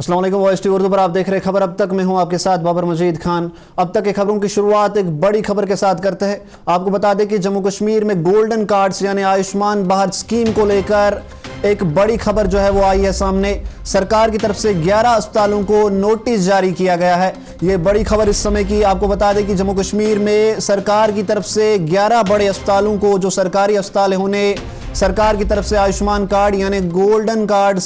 अस्सलाम वालेकुम। Voice TV Urdu पर आप देख रहे खबर अब तक। मैं हूं आपके साथ बाबर मजीद खान। अब तक की खबरों की शुरुआत एक बड़ी खबर के साथ करते हैं। आपको बता दें कि जम्मू कश्मीर में गोल्डन कार्ड्स यानी आयुष्मान भारत स्कीम को लेकर एक बड़ी खबर जो है वो आई है सामने। सरकार की तरफ से 11 अस्पतालों को नोटिस जारी किया गया है। ये बड़ी खबर इस समय की। आपको बता दें कि जम्मू कश्मीर में सरकार की तरफ से 11 बड़े अस्पतालों को, जो सरकारी अस्पताल है, उन्हें सरकार की तरफ से आयुष्मान कार्ड यानी गोल्डन कार्ड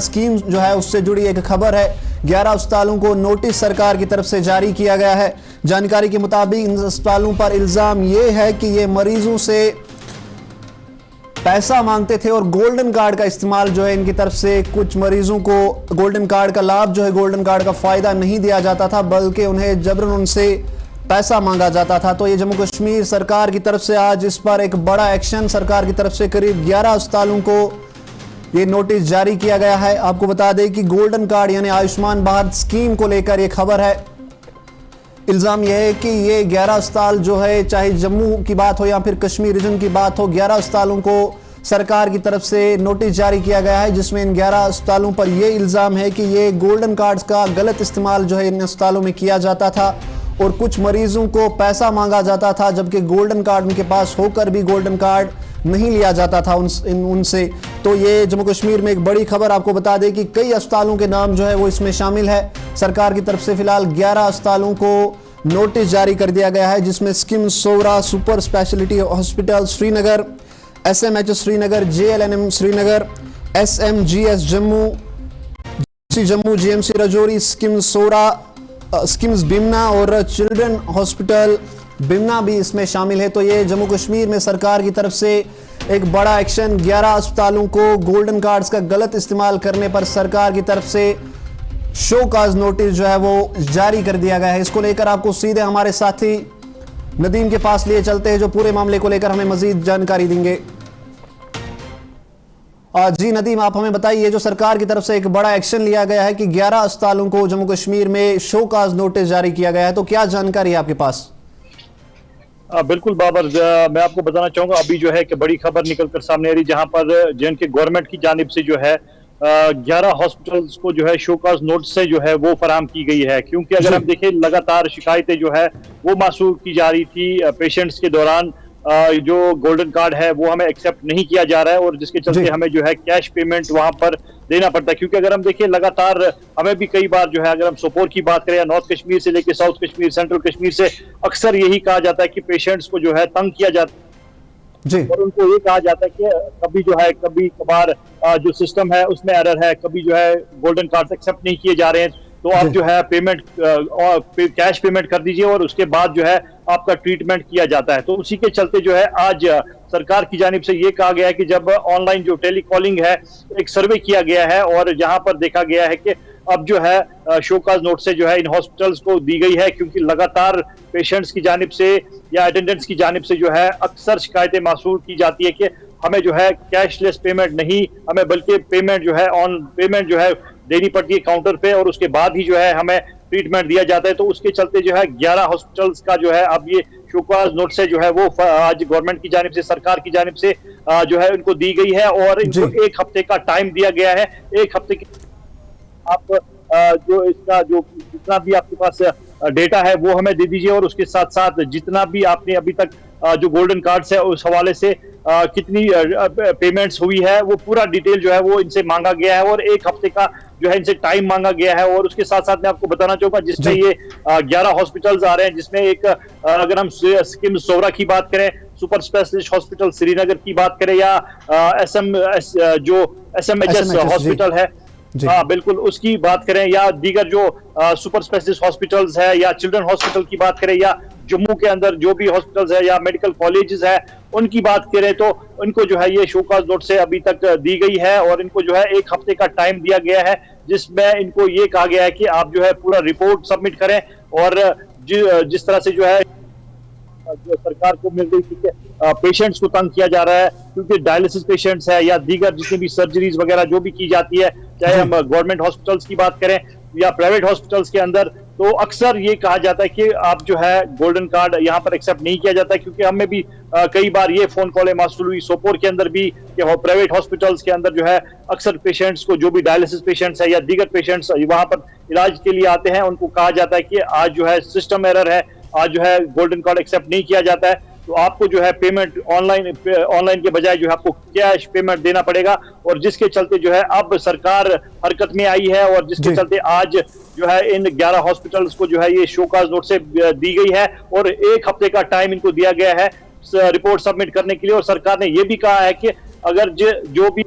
स्कीम जो है उससे जुड़ी एक खबर है। 11 अस्पतालों को नोटिस सरकार की तरफ से जारी किया गया है। जानकारी के मुताबिक इन अस्पतालों पर इल्जाम यह है कि ये मरीजों से पैसा मांगते थे और गोल्डन कार्ड का इस्तेमाल जो है इनकी तरफ से कुछ मरीजों को गोल्डन कार्ड का लाभ जो है, गोल्डन कार्ड का फायदा नहीं दिया जाता था, बल्कि उन्हें जबरन उनसे पैसा मांगा जाता था। तो ये जम्मू कश्मीर सरकार की तरफ से आज इस पर एक बड़ा एक्शन, सरकार की तरफ से करीब 11 अस्पतालों को ये नोटिस जारी किया गया है। आपको बता दें कि गोल्डन कार्ड यानी आयुष्मान भारत स्कीम को लेकर ये खबर है। इल्जाम यह है कि ये 11 अस्पताल जो है, चाहे जम्मू की बात हो या फिर कश्मीर रीजन की बात हो, 11 अस्पतालों को सरकार की तरफ से नोटिस जारी किया गया है, जिसमें इन 11 अस्पतालों पर यह इल्जाम है कि ये गोल्डन कार्ड्स का गलत इस्तेमाल जो है इन अस्पतालों में किया जाता था और कुछ मरीजों को पैसा मांगा जाता था, जबकि गोल्डन कार्ड उनके पास होकर भी गोल्डन कार्ड नहीं लिया जाता था उनसे। तो ये जम्मू कश्मीर में एक बड़ी खबर। आपको बता दें कि कई अस्पतालों के नाम जो है वो इसमें शामिल है। सरकार की तरफ से फिलहाल 11 अस्पतालों को नोटिस जारी कर दिया गया है, जिसमें SKIMS Soura super speciality hospital Srinagar, SMH Srinagar, JLNM Srinagar, SMGS Jammu, GMC Rajouri, SKIMS Bemina और चिल्ड्रन हॉस्पिटल बिमना भी इसमें शामिल है। तो ये जम्मू कश्मीर में सरकार की तरफ से एक बड़ा एक्शन। 11 अस्पतालों को गोल्डन कार्ड्स का गलत इस्तेमाल करने पर सरकार की तरफ से शो काज नोटिस जो है वो जारी कर दिया गया है। इसको लेकर आपको सीधे हमारे साथी नदीम के पास लिए चलते हैं, जो पूरे मामले को लेकर हमें मजीद जानकारी देंगे। जी नदीम, आप हमें बताइए, जो सरकार की तरफ से एक बड़ा एक्शन लिया गया है कि 11 अस्पतालों को जम्मू कश्मीर में शो काज नोटिस जारी किया गया है, तो क्या जानकारी है आपके पास? बिल्कुल बाबर, मैं आपको बताना चाहूंगा अभी जो है कि बड़ी खबर निकलकर सामने आ रही, जहां पर जिनके गवर्नमेंट की जानिब से जो है 11 हॉस्पिटल्स को जो है शोकाज नोटिस से जो है वो फराहम की गई है। क्योंकि अगर हम देखें, लगातार शिकायतें जो है वो मासूल की जा रही थी पेशेंट्स के दौरान। जो गोल्डन कार्ड है वो हमें एक्सेप्ट नहीं किया जा रहा है और जिसके चलते हमें जो है कैश पेमेंट वहां पर देना पड़ता है। क्योंकि अगर हम देखें, लगातार हमें भी कई बार जो है, अगर हम सोपोर की बात करें या नॉर्थ कश्मीर से लेकर साउथ कश्मीर, सेंट्रल कश्मीर से, अक्सर यही कहा जाता है कि पेशेंट्स को जो है तंग किया जाता है और उनको ये कहा जाता है कि कभी जो है, कभी कभार जो सिस्टम है उसमें एरर है, कभी जो है गोल्डन कार्ड एक्सेप्ट नहीं किए जा रहे हैं, तो आप जो है पेमेंट कैश पेमेंट कर दीजिए और उसके बाद जो है आपका ट्रीटमेंट किया जाता है। तो उसी के चलते जो है आज सरकार की जानिब से ये कहा गया है कि जब ऑनलाइन जो टेलीकॉलिंग है, एक सर्वे किया गया है और जहां पर देखा गया है कि अब जो है शोकाज नोट से जो है इन हॉस्पिटल्स को दी गई है, क्योंकि लगातार पेशेंट्स की जानिब से या अटेंडेंट्स की जानिब से जो है अक्सर शिकायतें मासूल की जाती है कि हमें जो है कैशलेस पेमेंट नहीं, हमें बल्कि पेमेंट जो है देनी पड़ती है काउंटर पे और उसके बाद ही जो है हमें ट्रीटमेंट दिया जाता है। तो उसके चलते जो है 11 हॉस्पिटल्स का जो है अब ये शोकाज नोट से जो है वो आज गवर्नमेंट की जानिब से, सरकार की जानिब से जो है इनको दी गई है और इनको 1 हफ्ते का टाइम दिया गया है। 1 हफ्ते की आप जो इसका जो जितना भी आपके पास डेटा है वो हमें दे दीजिए और उसके साथ साथ जितना भी आपने अभी तक जो गोल्डन कार्ड्स है उस हवाले से कितनी पेमेंट्स हुई है वो पूरा डिटेल जो है वो इनसे मांगा गया है और 1 हफ्ते का जो है इनसे टाइम मांगा गया है। और उसके साथ साथ मैं आपको बताना चाहूंगा, जिसमें ये 11 हॉस्पिटल्स आ रहे हैं, जिसमें एक अगर हम स्किम सोवरा की बात करें, सुपर स्पेशलिस्ट हॉस्पिटल श्रीनगर की बात करें या SMHS हॉस्पिटल है, हाँ बिल्कुल उसकी बात करें, या दीगर जो सुपर स्पेशलिस्ट हॉस्पिटल्स है या चिल्ड्रन हॉस्पिटल की बात करें, या जम्मू के अंदर जो भी हॉस्पिटल्स है या मेडिकल कॉलेजेस है उनकी बात करें, तो उनको जो है ये शोकाज नोट से अभी तक दी गई है और इनको जो है 1 हफ्ते का टाइम दिया गया है, जिसमें इनको ये कहा गया है कि आप जो है पूरा रिपोर्ट सबमिट करें। और जिस तरह से जो है जो सरकार को मिल रही थी कि पेशेंट्स को तंग किया जा रहा है, क्योंकि डायलिसिस पेशेंट्स है या दीगर जितनी भी सर्जरीज वगैरह जो भी की जाती है, चाहे हम गवर्नमेंट हॉस्पिटल्स की बात करें या प्राइवेट हॉस्पिटल्स के अंदर, तो अक्सर ये कहा जाता है कि आप जो है गोल्डन कार्ड यहाँ पर एक्सेप्ट नहीं किया जाता है, क्योंकि हमें भी कई बार ये फोन कॉलें मौसूल हुई सोपोर के अंदर भी कि प्राइवेट हॉस्पिटल्स के अंदर जो है अक्सर पेशेंट्स को, जो भी डायलिसिस पेशेंट्स है या दीगर पेशेंट्स वहां पर इलाज के लिए आते हैं, उनको कहा जाता है कि आज जो है सिस्टम एरर है, आज जो है गोल्डन कार्ड एक्सेप्ट नहीं किया जाता है, तो आपको जो है पेमेंट ऑनलाइन के बजाय जो है आपको कैश पेमेंट देना पड़ेगा। और जिसके चलते जो है अब सरकार हरकत में आई है और जिसके चलते आज जो है इन 11 हॉस्पिटल्स को जो है ये शोकाज नोट से दी गई है और 1 हफ्ते का टाइम इनको दिया गया है रिपोर्ट सबमिट करने के लिए। और सरकार ने ये भी कहा है कि अगर जो भी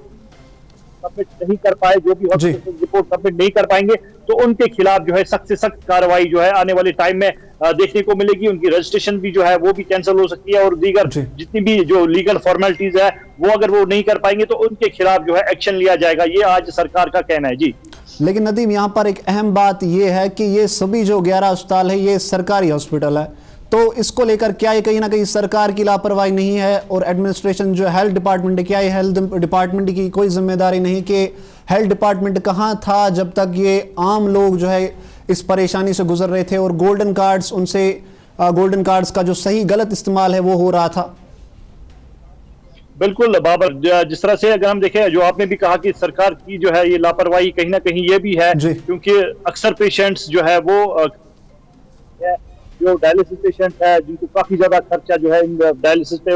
सबमिट नहीं कर पाए, जो भी हॉस्पिटल रिपोर्ट सबमिट नहीं कर पाएंगे, तो उनके खिलाफ जो है सख्त से सख्त कार्रवाई जो है आने वाले टाइम में देखने को मिलेगी। उनकी रजिस्ट्रेशन भी जो है वो भी कैंसिल हो सकती है और दीगर जितनी भी जो लीगल फॉर्मेलिटीज है वो अगर वो नहीं कर पाएंगे तो उनके खिलाफ जो है एक्शन लिया जाएगा, ये आज सरकार का कहना है। जी लेकिन नदीम, यहाँ पर एक अहम बात ये है कि ये सभी जो 11 अस्पताल है ये सरकारी हॉस्पिटल है, तो इसको लेकर क्या ये कहीं ना कहीं सरकार की लापरवाही नहीं है और एडमिनिस्ट्रेशन जो हेल्थ डिपार्टमेंट है, क्या ये हेल्थ डिपार्टमेंट की कोई जिम्मेदारी नहीं कि हेल्थ डिपार्टमेंट कहाँ था जब तक ये आम लोग जो है इस परेशानी से गुजर रहे थे और गोल्डन कार्ड्स का जो सही गलत इस्तेमाल है वो हो रहा था? बिल्कुल बाबर, जिस तरह से अगर हम देखें, जो आपने भी कहा कि सरकार की जो है ये लापरवाही कहीं ना कहीं ये भी है, क्योंकि अक्सर पेशेंट्स जो है वो जो डायलिसिस पेशेंट है जिनको काफी ज्यादा खर्चा जो है इन डायलिसिस पे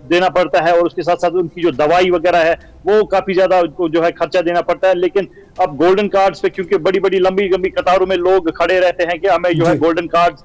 देना पड़ता है और उसके साथ साथ उनकी जो दवाई वगैरह है वो काफी ज्यादा उनको जो है खर्चा देना पड़ता है। लेकिन अब गोल्डन कार्ड्स पे क्योंकि बड़ी बड़ी लंबी लंबी कतारों में लोग खड़े रहते हैं कि हमें जो है गोल्डन कार्ड्स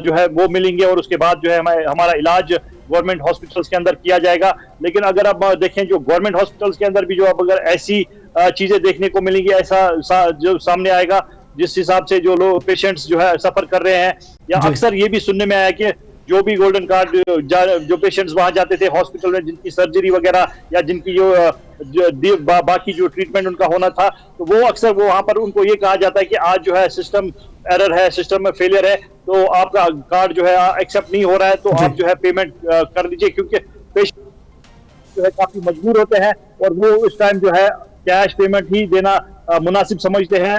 जो है वो मिलेंगे और उसके बाद जो है हमारा इलाज गवर्नमेंट हॉस्पिटल्स के अंदर किया जाएगा। लेकिन अगर अब देखें जो गवर्नमेंट हॉस्पिटल्स के अंदर भी जो अब अगर ऐसी चीजें देखने को मिलेंगी, ऐसा जो सामने आएगा जिस हिसाब से जो लोग पेशेंट्स जो है सफर कर रहे हैं, या अक्सर ये भी सुनने में आया कि जो भी गोल्डन कार्ड जो पेशेंट्स वहां जाते थे हॉस्पिटल में जिनकी सर्जरी वगैरह या जिनकी जो बाकी जो ट्रीटमेंट उनका होना था, तो वो अक्सर वो वहां पर उनको ये कहा जाता है कि आज जो है सिस्टम एरर है, सिस्टम में फेलियर है, तो आपका कार्ड जो है एक्सेप्ट नहीं हो रहा है, तो आप जो है पेमेंट कर दीजिए, क्योंकि पेशेंट जो है काफी मजबूर होते हैं और वो इस टाइम जो है कैश पेमेंट ही देना मुनासिब समझते हैं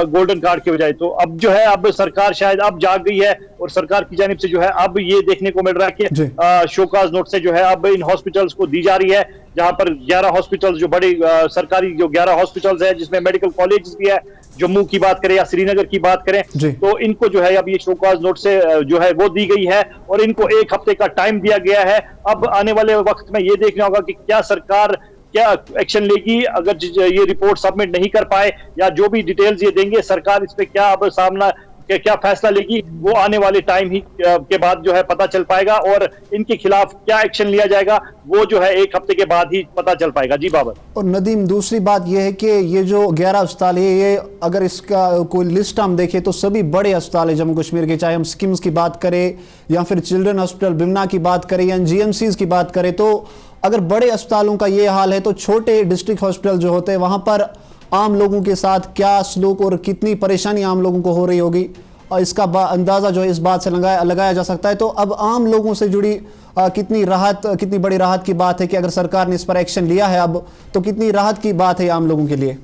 गोल्डन कार्ड के बजाय। तो अब जो है अब सरकार शायद अब जाग गई है और सरकार की जानिब से जो है अब ये देखने को मिल रहा है कि शोकाज नोट से जो है अब इन हॉस्पिटल्स को दी जा रही है, जहां पर 11 हॉस्पिटल्स जो बड़ी सरकारी जो 11 हॉस्पिटल्स है जिसमें मेडिकल कॉलेज भी है, जम्मू की बात करें या श्रीनगर की बात करें, तो इनको जो है अब ये शोकाज नोट से जो है वो दी गई है और इनको 1 हफ्ते का टाइम दिया गया है। अब आने वाले वक्त में ये देखना होगा कि क्या सरकार क्या एक्शन लेगी अगर ये रिपोर्ट सबमिट नहीं कर पाए, या जो भी डिटेल्स ये देंगे सरकार इस पे क्या अब सामना क्या फैसला लेगी, वो आने वाले टाइम ही के बाद जो है पता चल पाएगा और इनके खिलाफ क्या एक्शन लिया जाएगा वो जो है 1 हफ्ते के बाद ही पता चल पाएगा। जी बाबर। और नदीम, दूसरी बात यह है कि ये जो 11 अस्पताल है, ये अगर इसका कोई लिस्ट हम देखें तो सभी बड़े अस्पताल है जम्मू कश्मीर के, चाहे हम स्किम्स की बात करें या फिर चिल्ड्रन हॉस्पिटल बिमना की बात करें या GMCs की बात करें, तो अगर बड़े अस्पतालों का ये हाल है तो छोटे डिस्ट्रिक्ट हॉस्पिटल जो होते हैं वहां पर आम लोगों के साथ क्या सलूक और कितनी परेशानी आम लोगों को हो रही होगी, और इसका अंदाजा जो है इस बात से लगाया जा सकता है। तो अब आम लोगों से जुड़ी कितनी बड़ी राहत की बात है कि अगर सरकार ने इस पर एक्शन लिया है अब, तो कितनी राहत की बात है आम लोगों के लिए।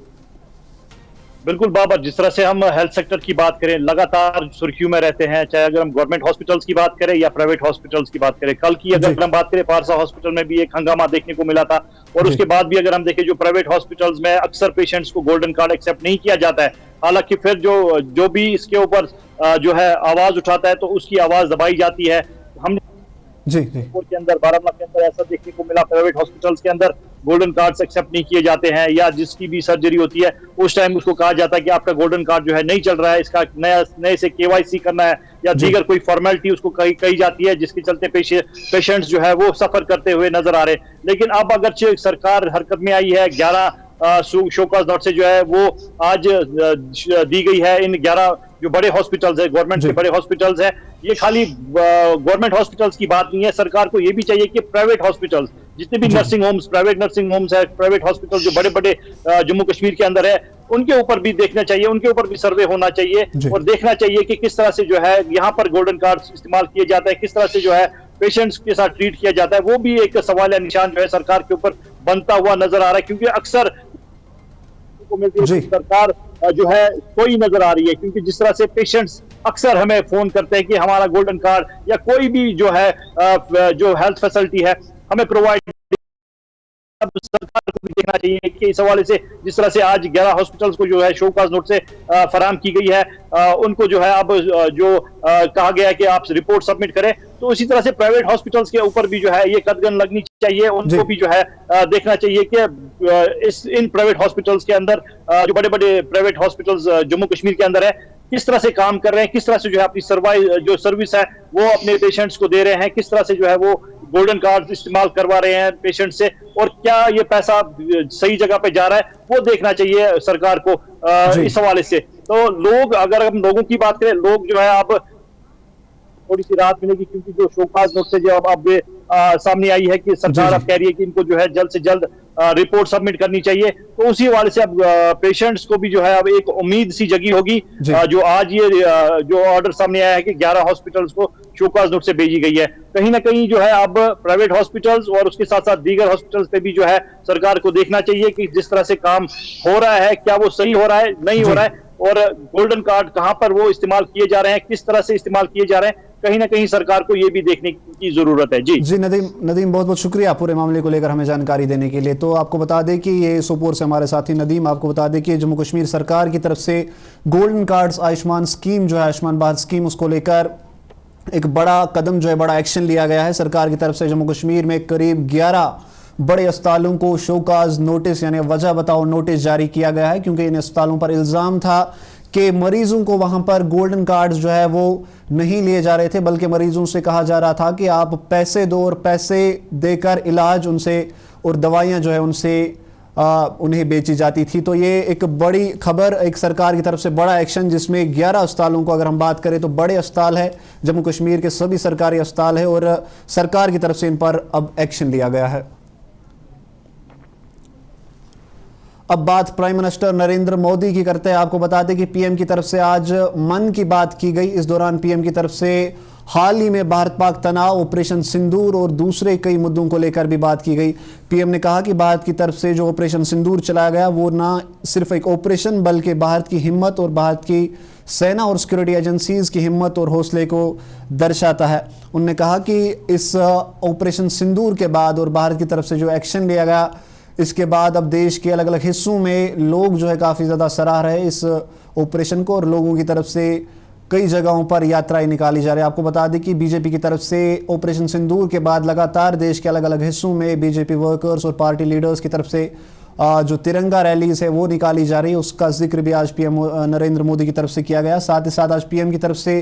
बिल्कुल बाबर, जिस तरह से हम हेल्थ सेक्टर की बात करें लगातार सुर्खियों में रहते हैं, चाहे अगर हम गवर्नमेंट हॉस्पिटल्स की बात करें या प्राइवेट हॉस्पिटल्स की बात करें। कल की अगर हम बात करें फारसा हॉस्पिटल में भी एक हंगामा देखने को मिला था और उसके बाद भी अगर हम देखें जो प्राइवेट हॉस्पिटल्स में अक्सर पेशेंट्स को गोल्डन कार्ड एक्सेप्ट नहीं किया जाता है, हालांकि फिर जो भी इसके ऊपर जो है आवाज उठाता है तो उसकी आवाज दबाई जाती है। हमने के अंदर बारामूला के अंदर ऐसा देखने को मिला, प्राइवेट हॉस्पिटल्स के अंदर गोल्डन कार्ड एक्सेप्ट नहीं किए जाते हैं, या जिसकी भी सर्जरी होती है उस टाइम उसको कहा जाता है कि आपका गोल्डन कार्ड जो है नहीं चल रहा है, इसका नए से KYC करना है या दीगर कोई फॉर्मेलिटी उसको कही जाती है, जिसके चलते पेशेंट्स जो है वो सफर करते हुए नजर आ रहे हैं। लेकिन अब अगर सरकार हरकत में आई है, 11 शोकाज नोट से जो है वो आज दी गई है इन 11 जो बड़े हॉस्पिटल्स है, गवर्नमेंट के बड़े हॉस्पिटल्स है। ये खाली गवर्नमेंट हॉस्पिटल्स की बात नहीं है, सरकार को ये भी चाहिए कि प्राइवेट हॉस्पिटल्स जितने भी nursing homes, private nursing homes है, प्राइवेट हॉस्पिटल जो बड़े बड़े जम्मू कश्मीर के अंदर है, उनके ऊपर भी देखना चाहिए, उनके ऊपर भी सर्वे होना चाहिए और देखना चाहिए कि किस तरह से जो है यहाँ पर गोल्डन कार्ड इस्तेमाल किए जाता है, किस तरह से जो है पेशेंट्स के साथ ट्रीट किया जाता है। वो भी एक सवाल या निशान जो है सरकार के ऊपर बनता हुआ नजर आ रहा है, क्योंकि अक्सर देखने को मिलती है जी। कि सरकार जो है कोई नजर आ रही है, क्योंकि जिस तरह से पेशेंट्स अक्सर हमें फोन करते हैं कि हमारा गोल्डन कार्ड या कोई भी जो है जो हेल्थ फैसिलिटी है हमें प्रोवाइड, अब सरकार को भी देखना चाहिए कि इस हवाले से जिस तरह से आज 11 हॉस्पिटल्स को जो है शोकाज नोट से फराहम की गई है, उनको जो है अब जो कहा गया है कि आप रिपोर्ट सबमिट करें, तो इसी तरह से प्राइवेट हॉस्पिटल्स के ऊपर भी जो है ये कदगन लगनी चाहिए, उनको भी जो है देखना चाहिए कि इन प्राइवेट हॉस्पिटल्स के अंदर जो बड़े बड़े प्राइवेट हॉस्पिटल्स जम्मू कश्मीर के अंदर है किस तरह से काम कर रहे हैं, किस तरह से जो है अपनी जो सर्विस है वो अपने पेशेंट्स को दे रहे हैं, किस तरह से जो है वो गोल्डन कार्ड इस्तेमाल करवा रहे हैं पेशेंट से, और क्या ये पैसा सही जगह पे जा रहा है वो देखना चाहिए सरकार को इस हवाले से। तो लोग, अगर हम लोगों की बात करें, लोग जो है अब थोड़ी सी राहत मिलेगी, क्योंकि जो शोकाज नोट से जो अब सामने आई है कि सरकार अब कह रही है कि इनको जो है जल्द से जल्द रिपोर्ट सबमिट करनी चाहिए, तो उसी हवाले से अब पेशेंट्स को भी जो है अब एक उम्मीद सी जगी होगी। जो आज ये जो ऑर्डर सामने आया है कि 11 हॉस्पिटल्स को शोकाज नोट से भेजी गई है, कहीं ना कहीं जो है अब प्राइवेट हॉस्पिटल्स और उसके साथ साथ दीगर हॉस्पिटल्स पे भी जो है सरकार को देखना चाहिए कि जिस तरह से काम हो रहा है क्या वो सही हो रहा है, नहीं हो रहा है, और गोल्डन कार्ड कहां पर वो इस्तेमाल किए जा रहे हैं, किस तरह से इस्तेमाल किए जा रहे हैं, कहीं ना कहीं सरकार को ये भी देखने की जरूरत है। जी नदीम बहुत बहुत शुक्रिया पूरे मामले को लेकर हमें जानकारी देने के लिए। तो आपको बता दें कि ये सोपोर से हमारे साथी नदीम, आपको बता दें कि जम्मू कश्मीर सरकार की तरफ से गोल्डन कार्ड्स आयुष्मान स्कीम जो है, आयुष्मान भारत स्कीम, उसको लेकर एक बड़ा कदम जो है, बड़ा एक्शन लिया गया है सरकार की तरफ से। जम्मू कश्मीर में करीब 11 बड़े अस्पतालों को शोकाज नोटिस यानी वजह बताओ नोटिस जारी किया गया है, क्योंकि इन अस्पतालों पर इल्ज़ाम था कि मरीजों को वहां पर गोल्डन कार्ड्स जो है वो नहीं लिए जा रहे थे, बल्कि मरीजों से कहा जा रहा था कि आप पैसे दो और पैसे देकर इलाज उनसे और दवाइयां जो है उनसे उन्हें बेची जाती थी। तो ये एक बड़ी खबर, एक सरकार की तरफ से बड़ा एक्शन, जिसमें 11 अस्पतालों को, अगर हम बात करें तो बड़े अस्पताल है, जम्मू कश्मीर के सभी सरकारी अस्पताल है, और सरकार की तरफ से इन पर अब एक्शन लिया गया है। अब बात प्राइम मिनिस्टर नरेंद्र मोदी की करते हैं। आपको बता दें कि पीएम की तरफ से आज मन की बात की गई। इस दौरान पीएम की तरफ से हाल ही में भारत पाक तनाव, ऑपरेशन सिंदूर और दूसरे कई मुद्दों को लेकर भी बात की गई। पीएम ने कहा कि भारत की तरफ से जो ऑपरेशन सिंदूर चलाया गया वो ना सिर्फ एक ऑपरेशन, बल्कि भारत की हिम्मत और भारत की सेना और सिक्योरिटी एजेंसीज की हिम्मत और हौसले को दर्शाता है। उन्होंने कहा कि इस ऑपरेशन सिंदूर के बाद और भारत की तरफ से जो एक्शन लिया गया, इसके बाद अब देश के अलग अलग हिस्सों में लोग जो है काफ़ी ज़्यादा सराह रहे इस ऑपरेशन को, और लोगों की तरफ से कई जगहों पर यात्राएं निकाली जा रही है। आपको बता दें कि बीजेपी की तरफ से ऑपरेशन सिंदूर के बाद लगातार देश के अलग अलग हिस्सों में बीजेपी वर्कर्स और पार्टी लीडर्स की तरफ से जो तिरंगा रैलीज है वो निकाली जा रही है। उसका जिक्र भी आज पीएम नरेंद्र मोदी की तरफ से किया गया। साथ ही साथ आज पीएम की तरफ से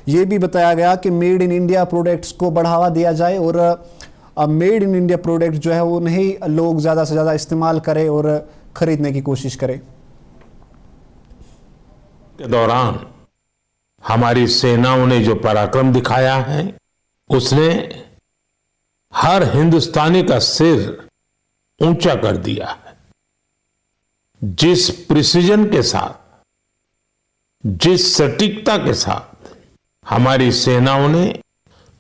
ये भी बताया गया कि मेड इन इंडिया प्रोडक्ट्स को बढ़ावा दिया जाए, और मेड इन इंडिया प्रोडक्ट जो है उन्हें लोग ज़्यादा से ज़्यादा इस्तेमाल करें और खरीदने की कोशिश करें। के दौरान हमारी सेनाओं ने जो पराक्रम दिखाया है, उसने हर हिंदुस्तानी का सिर ऊंचा कर दिया है। जिस प्रिसीजन के साथ, जिस सटीकता के साथ हमारी सेनाओं ने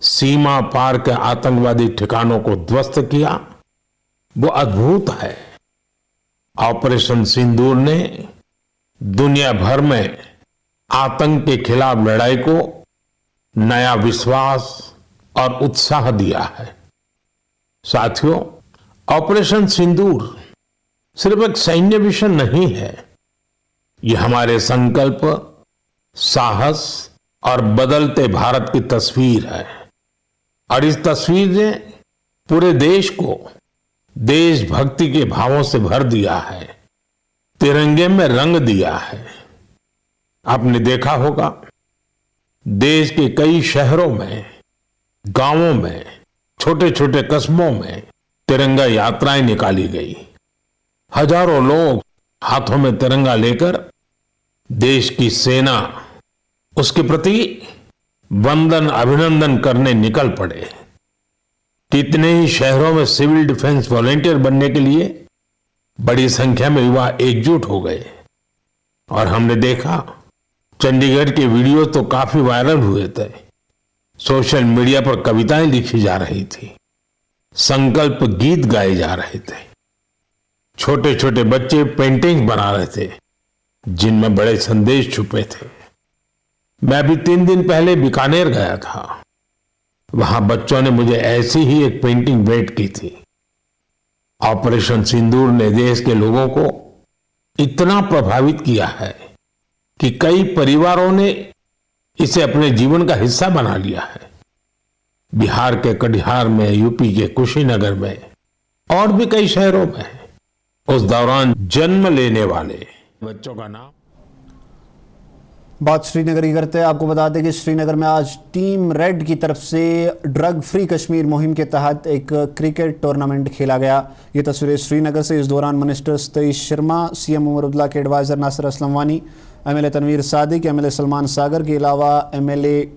सीमा पार के आतंकवादी ठिकानों को ध्वस्त किया, वो अद्भुत है। ऑपरेशन सिंदूर ने दुनिया भर में आतंक के खिलाफ लड़ाई को नया विश्वास और उत्साह दिया है। साथियों, ऑपरेशन सिंदूर सिर्फ एक सैन्य मिशन नहीं है, ये हमारे संकल्प, साहस और बदलते भारत की तस्वीर है। और इस तस्वीर ने पूरे देश को देशभक्ति के भावों से भर दिया है, तिरंगे में रंग दिया है। आपने देखा होगा, देश के कई शहरों में, गांवों में, छोटे छोटे कस्बों में तिरंगा यात्राएं निकाली गई। हजारों लोग हाथों में तिरंगा लेकर देश की सेना, उसके प्रति वंदन अभिनंदन करने निकल पड़े। कितने ही शहरों में सिविल डिफेंस वॉलेंटियर बनने के लिए बड़ी संख्या में युवा एकजुट हो गए। और हमने देखा, चंडीगढ़ के वीडियो तो काफी वायरल हुए थे। सोशल मीडिया पर कविताएं लिखी जा रही थी, संकल्प गीत गाए जा रहे थे। छोटे छोटे बच्चे पेंटिंग्स बना रहे थे जिनमें बड़े संदेश छुपे थे। मैं अभी 3 दिन पहले बीकानेर गया था। वहां बच्चों ने मुझे ऐसी ही एक पेंटिंग भेंट की थी। ऑपरेशन सिंदूर ने देश के लोगों को इतना प्रभावित किया है कि कई परिवारों ने इसे अपने जीवन का हिस्सा बना लिया है। बिहार के कटिहार में, यूपी के कुशीनगर में और भी कई शहरों में उस दौरान जन्म लेने वाले बच्चों का नाम। बात श्रीनगर की करते हैं। आपको बता दें कि श्रीनगर में आज टीम रेड की तरफ से ड्रग फ्री कश्मीर मुहिम के तहत एक क्रिकेट टूर्नामेंट खेला गया। ये तस्वीरें श्रीनगर से। इस दौरान मिनिस्टर सतीश शर्मा, सीएम उमर अब्दुल्ला के एडवाइजर नासिर असलम वानी, एमएलए तनवीर सादिक, एमएलए सलमान सागर के अलावा एमएलए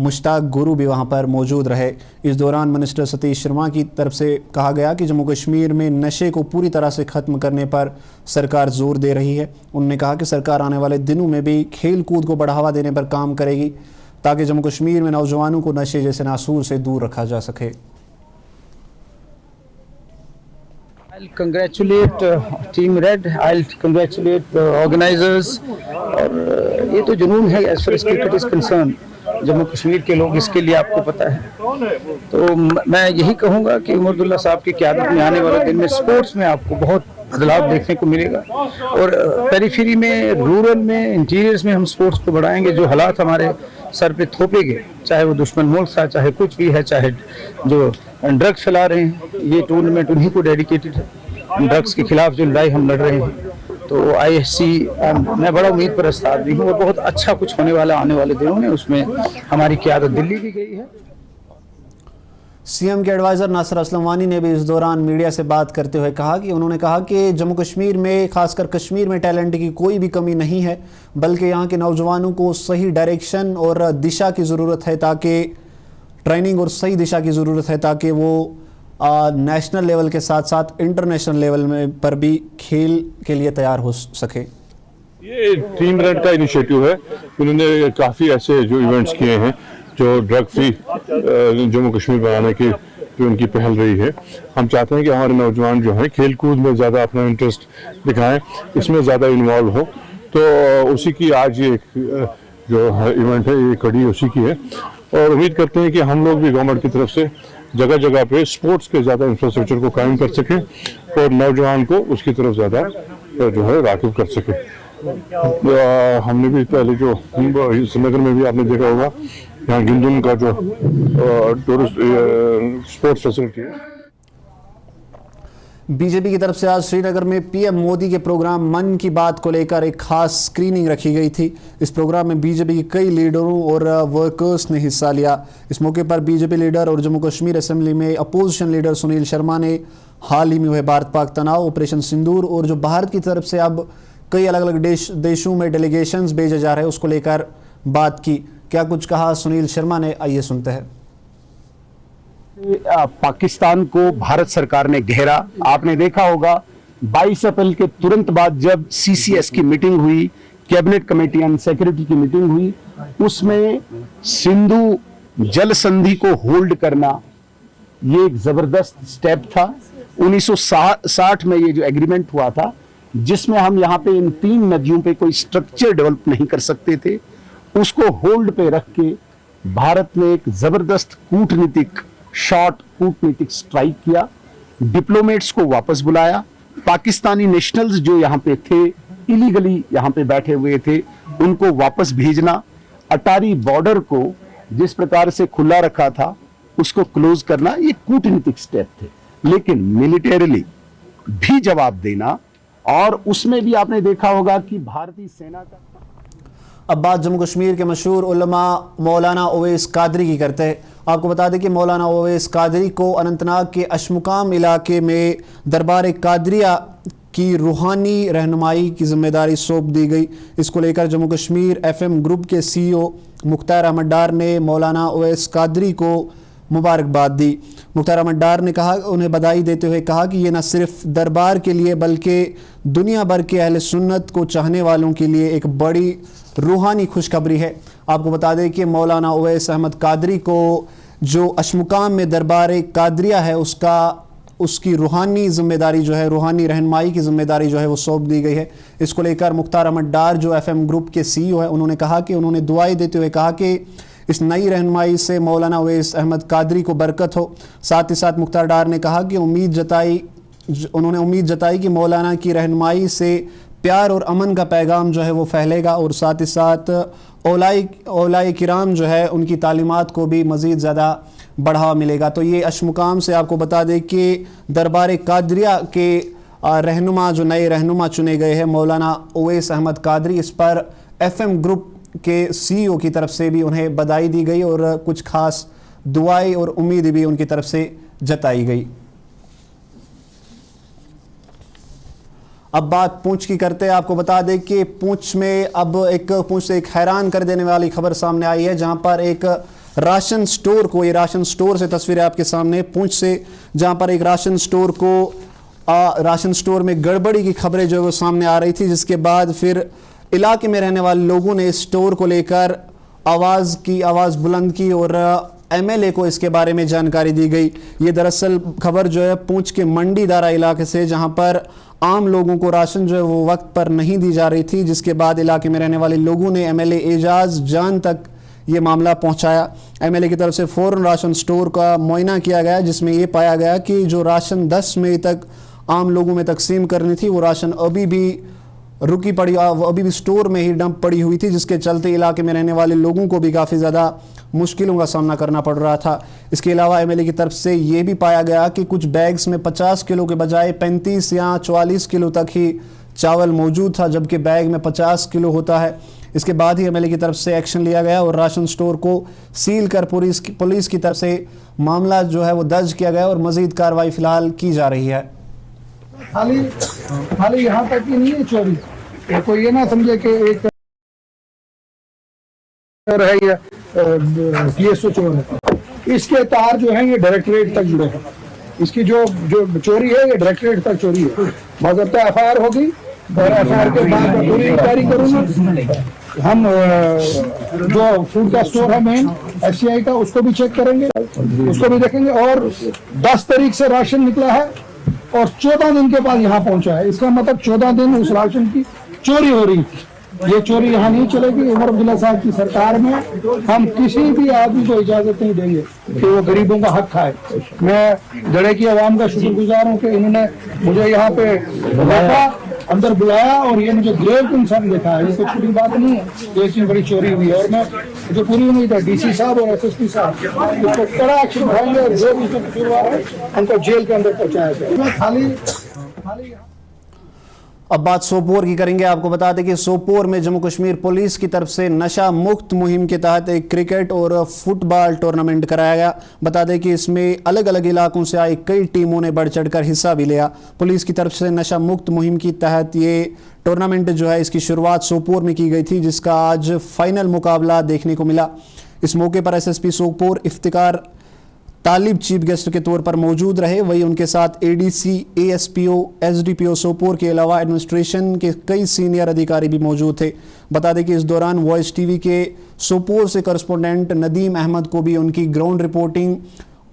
मुश्ताक गुरु भी वहां पर मौजूद रहे। इस दौरान मिनिस्टर सतीश शर्मा की तरफ से कहा गया कि जम्मू कश्मीर में नशे को पूरी तरह से ख़त्म करने पर सरकार जोर दे रही है। उन्होंने कहा कि सरकार आने वाले दिनों में भी खेल कूद को बढ़ावा देने पर काम करेगी ताकि जम्मू कश्मीर में नौजवानों को नशे जैसे नासूर से दूर रखा जा सके। I'll congratulate Team Red. I'll congratulate the organizers. और ये तो जुनून है as far as cricket is concerned. Jammu Kashmir के लोग इसके लिए आपको पता है। तो मैं यही कहूँगा कि उमर अब्दुल्ला साहब की क़यादत में आने वाले दिन में स्पोर्ट्स में आपको बहुत बदलाव देखने को मिलेगा। और पेरिफेरी में, रूरल में, इंटीरियर्स में हम स्पोर्ट्स को बढ़ाएंगे। जो हालात हमारे सर पे थोपे गए, चाहे वो दुश्मन मुल्क था, चाहे कुछ भी है, चाहे जो ड्रग्स फैला रहे हैं, ये टूर्नामेंट उन्हीं को डेडिकेटेड है। ड्रग्स के खिलाफ जो लड़ाई हम लड़ रहे हैं, तो ISC मैं बड़ा उम्मीद परस्त आदमी हूँ और बहुत अच्छा कुछ होने वाला आने वाले दिनों में। उसमें हमारी क़यादत दिल्ली की गई है। सीएम के एडवाइज़र नासिर असलम वानी ने भी इस दौरान मीडिया से बात करते हुए कहा कि जम्मू कश्मीर में, खासकर कश्मीर में टैलेंट की कोई भी कमी नहीं है, बल्कि यहाँ के नौजवानों को सही डायरेक्शन और दिशा की ज़रूरत है, ताकि ट्रेनिंग और सही दिशा की ज़रूरत है ताकि वो नेशनल लेवल के साथ साथ इंटरनेशनल लेवल में पर भी खेल के लिए तैयार हो सके। ये टीम रेड का इनिशिएटिव है। उन्होंने काफ़ी ऐसे जो इवेंट्स किए हैं जो ड्रग फ्री जम्मू कश्मीर बनाने की जो उनकी पहल रही है। हम चाहते हैं कि हमारे नौजवान जो हैं खेल कूद में ज़्यादा अपना इंटरेस्ट दिखाएं, इसमें ज़्यादा इन्वॉल्व हो। तो उसी की आज ये जो इवेंट है, ये कड़ी उसी की है। और उम्मीद करते हैं कि हम लोग भी गवर्नमेंट की तरफ से जगह जगह पे स्पोर्ट्स के ज़्यादा इंफ्रास्ट्रक्चर को कायम कर सकें और नौजवान को उसकी तरफ ज़्यादा जो है राग़िब कर सकें। हमने भी पहले जो श्रीनगर में भी आपने देखा होगा, यहाँ गिंदुम का जो टूरिस्ट स्पोर्ट्स फैसिलिटी है। बीजेपी की तरफ से आज श्रीनगर में पीएम मोदी के प्रोग्राम मन की बात को लेकर एक खास स्क्रीनिंग रखी गई थी। इस प्रोग्राम में बीजेपी के कई लीडरों और वर्कर्स ने हिस्सा लिया। इस मौके पर बीजेपी लीडर और जम्मू कश्मीर असेंबली में अपोजिशन लीडर सुनील शर्मा ने हाल ही में हुए भारत पाक तनाव, ऑपरेशन सिंदूर और जो भारत की तरफ से अब कई अलग अलग देशों में डेलीगेशंस भेजे जा रहे हैं उसको लेकर बात की। क्या कुछ कहा सुनील शर्मा ने, आइए सुनते हैं। पाकिस्तान को भारत सरकार ने घेरा। आपने देखा होगा 22 अप्रैल के तुरंत बाद जब CCS की मीटिंग हुई, कैबिनेट कमेटी ऑन सिक्योरिटी की मीटिंग हुई, उसमें सिंधु जल संधि को होल्ड करना ये एक जबरदस्त स्टेप था। 1960 में ये जो एग्रीमेंट हुआ था, जिसमें हम यहाँ पे इन 3 नदियों पे कोई स्ट्रक्चर डेवलप नहीं कर सकते थे, उसको होल्ड पे रख के भारत ने एक जबरदस्त कूटनीतिक स्ट्राइक किया। डिप्लोमेट्स को वापस बुलाया। पाकिस्तानी नेशनल्स जो यहाँ पे थे, इलीगली यहाँ पे बैठे हुए थे, उनको वापस भेजना। अटारी बॉर्डर को जिस प्रकार से खुला रखा था उसको क्लोज करना, ये कूटनीतिक स्टेप थे। लेकिन मिलिटरीली भी जवाब देना, और उसमें भी आपने देखा होगा कि भारतीय सेना का। अब बात जम्मू कश्मीर के मशहूर उलमा मौलाना ओवैस कादरी की करते हैं। आपको बता दें कि मौलाना ओवैस कादरी को अनंतनाग के अशमुकाम इलाके में दरबार कादरिया की रूहानी रहनुमाई की जिम्मेदारी सौंप दी गई। इसको लेकर जम्मू कश्मीर FM ग्रुप के CEO मुख्तार अहमद डार ने मौलाना ओवैस कादरी को मुबारकबाद दी। मुख्तार अहमद डार ने कहा, उन्हें बधाई देते हुए कहा कि ये न सिर्फ दरबार के लिए बल्कि दुनिया भर के अहले सुन्नत को चाहने वालों के लिए एक बड़ी रूहानी खुशखबरी है। आपको बता दें कि मौलाना ओवैस अहमद कादरी को जो अशमुकाम में दरबार कादरिया है उसका उसकी रूहानी जिम्मेदारी जो है, रूहानी रहनुमाई की जिम्मेदारी जो है वो सौंप दी गई है। इसको लेकर मुख्तार अहमद डार जो FM ग्रुप के CEO है, उन्होंने कहा कि उन्होंने दुआएं देते हुए कहा कि इस नई रहनुमाई से मौलाना उवैस अहमद कादरी को बरकत हो। साथ ही साथ मुख्तार डार ने कहा कि उन्होंने उम्मीद जताई कि मौलाना की रहनुमाई से प्यार और अमन का पैगाम जो है वो फैलेगा और साथ ही साथ औलाए किराम जो है उनकी तालीमात को भी मज़ीद ज़्यादा बढ़ावा मिलेगा। तो ये अशमुकाम से आपको बता दें कि दरबार कादरिया के रहनुमा जो नए रहनुमा चुने गए हैं मौलाना उवैस अहमद कादरी, इस पर FM ग्रुप के CEO की तरफ से भी उन्हें बधाई दी गई और कुछ खास दुआएं और उम्मीद भी उनकी तरफ से जताई गई। अब बात पूंछ की करते हैं। आपको बता दें कि पूंछ से एक हैरान कर देने वाली खबर सामने आई है, जहां पर एक राशन स्टोर को, ये राशन स्टोर से तस्वीरें आपके सामने पूंछ से, जहां पर एक राशन स्टोर में गड़बड़ी की खबरें जो है वो सामने आ रही थी, जिसके बाद फिर इलाके में रहने वाले लोगों ने स्टोर को लेकर आवाज़ बुलंद की और MLA को इसके बारे में जानकारी दी गई। ये दरअसल खबर जो है पूंछ के मंडी दारा इलाके से, जहां पर आम लोगों को राशन जो है वो वक्त पर नहीं दी जा रही थी, जिसके बाद इलाके में रहने वाले लोगों ने MLA एजाज जान तक ये मामला पहुंचाया। MLA की तरफ से फ़ौरन राशन स्टोर का मुआयना किया गया, जिसमें ये पाया गया कि जो राशन 10 मई तक आम लोगों में तकसीम करनी थी वो राशन अभी भी स्टोर में ही डंप पड़ी हुई थी, जिसके चलते इलाके में रहने वाले लोगों को भी काफ़ी ज़्यादा मुश्किलों का सामना करना पड़ रहा था। इसके अलावा MLA की तरफ से ये भी पाया गया कि कुछ बैग्स में 50 किलो के बजाय 35 या 44 किलो तक ही चावल मौजूद था, जबकि बैग में 50 किलो होता है। इसके बाद ही MLA की तरफ से एक्शन लिया गया और राशन स्टोर को सील कर पुलिस की तरफ से मामला जो है वो दर्ज किया गया और मजीद कार्रवाई फिलहाल की जा रही है। खाली यहाँ तक ही नहीं है चोरी, कोई ये ना समझे कि एक है या PSO चोर है। इसके तार जो है ये डायरेक्टरेट तक जुड़े हैं। इसकी जो चोरी है ये डायरेक्टरेट तक चोरी है। बाज़ाब्ता FIR होगी और FIR के बाद पूरी इंक्वायरी करूँगा। हम जो फूड का स्टोर है मेन FCI का, उसको भी चेक करेंगे, उसको भी देखेंगे। और 10 तारीख से राशन निकला है और 14 दिन के बाद यहाँ पहुंचा है। इसका मतलब 14 दिन उस राशन की चोरी हो रही थी। ये चोरी यहाँ नहीं चलेगी। उमर अब्दुल्ला साहब की सरकार में हम किसी भी आदमी को इजाजत नहीं देंगे कि वो गरीबों का हक खाए। मैं जड़े की आवाम का शुक्रगुजार हूँ कि इन्होंने मुझे यहाँ पे रखा, अंदर बुलाया और ये मुझे ग्रेव कंसर्न देखा है। ये कोई छोटी बात नहीं है, ये इतनी बड़ी चोरी हुई है। और मैं मुझे पूरी उम्मीद है DC साहब और SSP साहब इसको कड़ा एक्शन उठाएंगे और जो भी इसमें कसूरवार है उनको जेल के अंदर पहुंचाया जाए। खाली अब बात सोपोर की करेंगे। आपको बता दें कि सोपोर में जम्मू कश्मीर पुलिस की तरफ से नशा मुक्त मुहिम के तहत एक क्रिकेट और फुटबॉल टूर्नामेंट कराया गया। बता दें कि इसमें अलग अलग इलाकों से आई कई टीमों ने बढ़ चढ़कर हिस्सा भी लिया। पुलिस की तरफ से नशा मुक्त मुहिम के तहत ये टूर्नामेंट जो है इसकी शुरुआत सोपोर में की गई थी, जिसका आज फाइनल मुकाबला देखने को मिला। इस मौके पर SSP सोपोर इफ्तिकार तालिब चीफ गेस्ट के तौर पर मौजूद रहे। वहीं उनके साथ ADC, ASPO, SDPO सोपोर के अलावा एडमिनिस्ट्रेशन के कई सीनियर अधिकारी भी मौजूद थे। बता दें कि इस दौरान वॉइस TV के सोपोर से करस्पोंडेंट नदीम अहमद को भी उनकी ग्राउंड रिपोर्टिंग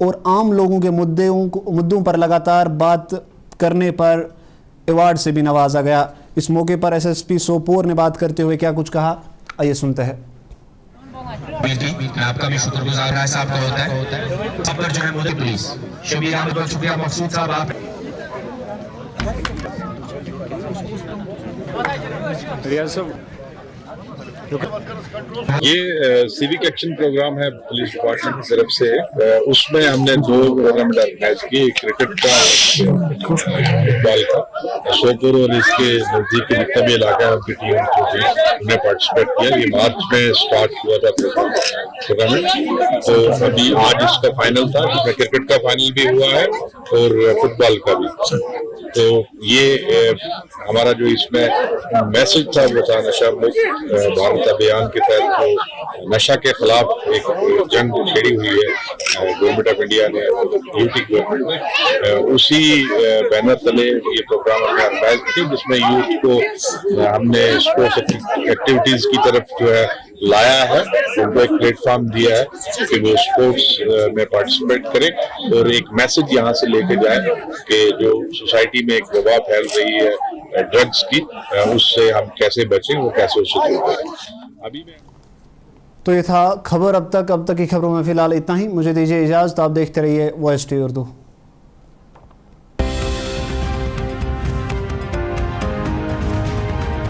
और आम लोगों के मुद्दों पर लगातार बात करने पर अवार्ड से भी नवाजा गया। इस मौके पर SSP सोपोर ने बात करते हुए क्या कुछ कहा, आइए सुनते हैं। मैं आपका भी शुक्रगुजार है साहब का होता है सब पर जो है मोदी पुलिस शबीर अहमद बहुत शुक्रिया मकसूद साहब आप ये सिविक एक्शन प्रोग्राम है पुलिस डिपार्टमेंट की तरफ से। उसमें हमने 2 टूर्नामेंट ऑर्गेनाइज किए, क्रिकेट का, फुटबॉल का। सोपोर और इसके नजदीक के जितना भी इलाका है उनकी टीम हमने पार्टिसिपेट किया। ये मार्च में स्टार्ट हुआ था टूर्नामेंट, तो अभी आज इसका फाइनल था, जिसमें क्रिकेट का फाइनल भी हुआ है और फुटबॉल का भी। तो ये हमारा जो इसमें मैसेज था वो था नशा मुक्त भारत अभियान के तहत जो नशा के खिलाफ एक जंग छेड़ी हुई है गवर्नमेंट ऑफ इंडिया ने, UT गवर्नमेंट ने, उसी बैनर तले ये प्रोग्राम हमने ऑर्गेनाइज किया, जिसमें यूथ को हमने स्पोर्ट्स एक्टिविटीज की तरफ जो है लाया है, उनको एक प्लेटफॉर्म दिया है कि वो स्पोर्ट्स में पार्टिसिपेट करें और एक मैसेज यहाँ से लेके जाए कि जो सोसाइटी में एक वबा फैल रही है ड्रग्स की, उससे हम कैसे बचें, वो कैसे उससे दूर करें। अभी मैं तो ये था खबर अब तक की खबरों में फिलहाल इतना ही। मुझे दीजिए इजाज़त, आप देखते रहिए वॉइस टी उर्दू।